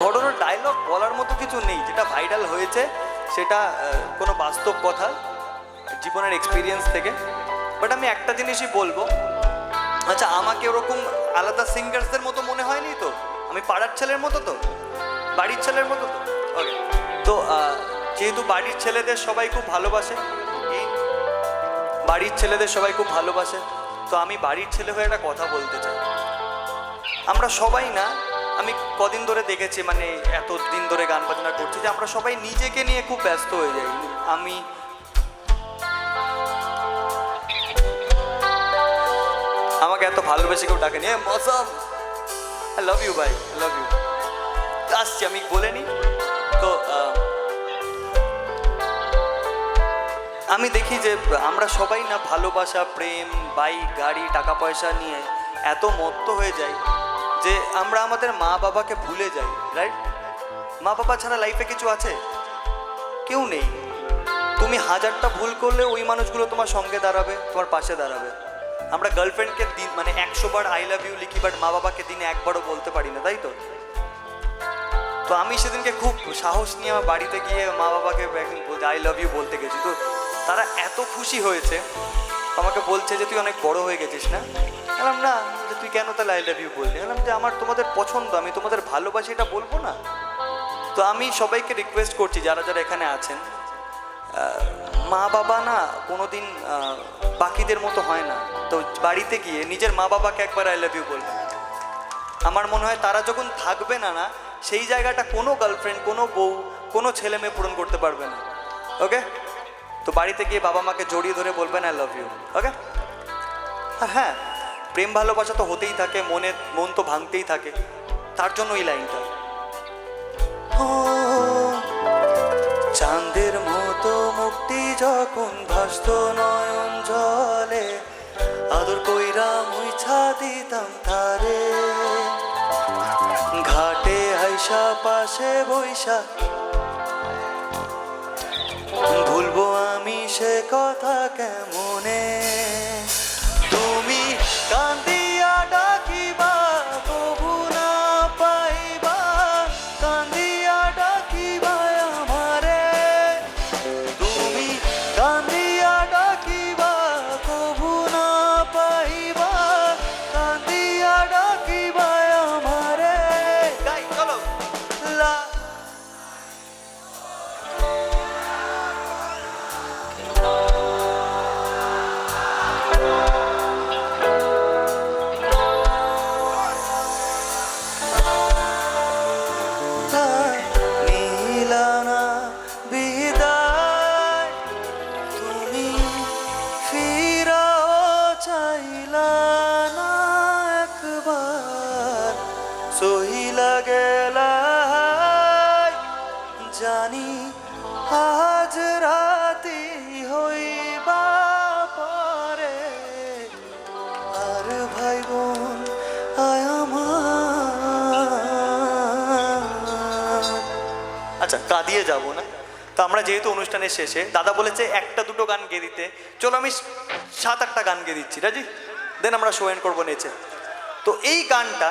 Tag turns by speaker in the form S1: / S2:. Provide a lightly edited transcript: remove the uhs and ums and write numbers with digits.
S1: ঘটনার ডায়লগ বলার মতো কিছু নেই, যেটা ভাইরাল হয়েছে সেটা কোনো বাস্তব কথা জীবনের এক্সপিরিয়েন্স থেকে। বাট আমি একটা জিনিসই বলবো, আচ্ছা আমাকে ওরকম আলাদা সিঙ্গার্সদের মতো মনে হয়নি তো? আমি পাড়ার ছেলের মতো তো, বাড়ির ছেলের মতো তো। ওকে, তো যেহেতু বাড়ির ছেলেদের সবাই খুব ভালোবাসে, বাড়ির ছেলেদের সবাই খুব ভালোবাসে, তো আমি বাড়ির ছেলে হয়ে একটা কথা বলতে চাই। আমরা সবাই না, আমি কদিন ধরে দেখেছি, মানে এত দিন ধরে গান বাজনা করছি, যে আমরা সবাই নিজেকে নিয়ে খুব ব্যস্ত হয়ে যাই। আমি আমাকে এত ভালোবেসে কেউ ডাকেনি, মৌসম আই লাভ ইউ ভাই, আই লাভ ইউ। আসছি, আমি বলিনি তো। আমি দেখি যে আমরা সবাই না ভালোবাসা, প্রেম, বাইক, গাড়ি, টাকা পয়সা নিয়ে এত মত্ত হয়ে যাই যে আমরা আমাদের মা বাবাকে ভুলে যাই, রাইট? মা বাবা ছাড়া লাইফে কিছু আছে? কেউ নেই। তুমি হাজারটা ভুল করলে ওই মানুষগুলো তোমার সঙ্গে দাঁড়াবে, তোমার পাশে দাঁড়াবে। আমরা গার্লফ্রেন্ডকে দিন মানে 100 বার আই লাভ ইউ লিখি, বাট মা বাবাকে দিনে একবারও বলতে পারি না, তাই তো? তো আমি সেদিনকে খুব সাহস নিয়ে আমার বাড়িতে গিয়ে মা বাবাকে একদিন বলতে আই লাভ ইউ বলতে গেছি, তো তারা এত খুশি হয়েছে, আমাকে বলছে যে তুই অনেক বড় হয়ে গেছিস না? বললাম না, যে তুই কেন তাহলে আই লাভ ইউ বললি? বললাম যে আমার তোমাদের পছন্দ, আমি তোমাদের ভালোবাসি, এটা বলবো না? তো আমি সবাইকে রিকোয়েস্ট করছি, যারা যারা এখানে আছেন, মা বাবা না কোনোদিন বাকিদের মতো হয় না। তো বাড়িতে গিয়ে নিজের মা বাবাকে একবার আই লাভ ইউ বলবেন। আমার মনে হয় তারা যখন থাকবে না, সেই জায়গাটা কোনো গার্লফ্রেন্ড, কোনো বউ, কোনো ছেলে মেয়ে পূরণ করতে পারবে না। ওকে, তো বাড়িতে গিয়ে বাবা মাকে জড়িয়ে ধরে বলবেন আই লাভ ইউ। ওকে, আর হ্যাঁ, প্রেম ভালোবাসা তো হতেই থাকে, মন তো ভাঙতেই থাকে, তার জন্য এই লাইনটা। চাঁদের মতো মুক্তি যখন ভাসত নয়ন জলে, আদর কইরা মুইছা দিতাম তারে, ঘাটে আইসা পাশে বৈশা, ভুলবো আমি সে কথা কেমনে? তুমি কান্দিয়া ডাকিবা তবু না পাইবা, কান্দিয়া ডাকিবা আমারে, তুমি কান্দিয়া ডাকিবা তবু না পাইবা, কান্দিয়া ডাকিবা আমারে। গাই চলো লা নীলানা বিদায়, তুমি ফিরাও চাইলা না একবার, সহিলা গেলা জানি আজ রাতি হইবা পরে, আর ভাই বোন আয় আমার। আচ্ছা, কাঁদিয়ে যাবো না তো। আমরা যেহেতু অনুষ্ঠানের শেষে, দাদা বলেছে একটা দুটো গান গেয়ে দিতে, চলো আমি 7-8টা গান গেয়ে দিচ্ছি, রাজি? দেন আমরা শো এন্ড করবো নেচে। তো এই গানটা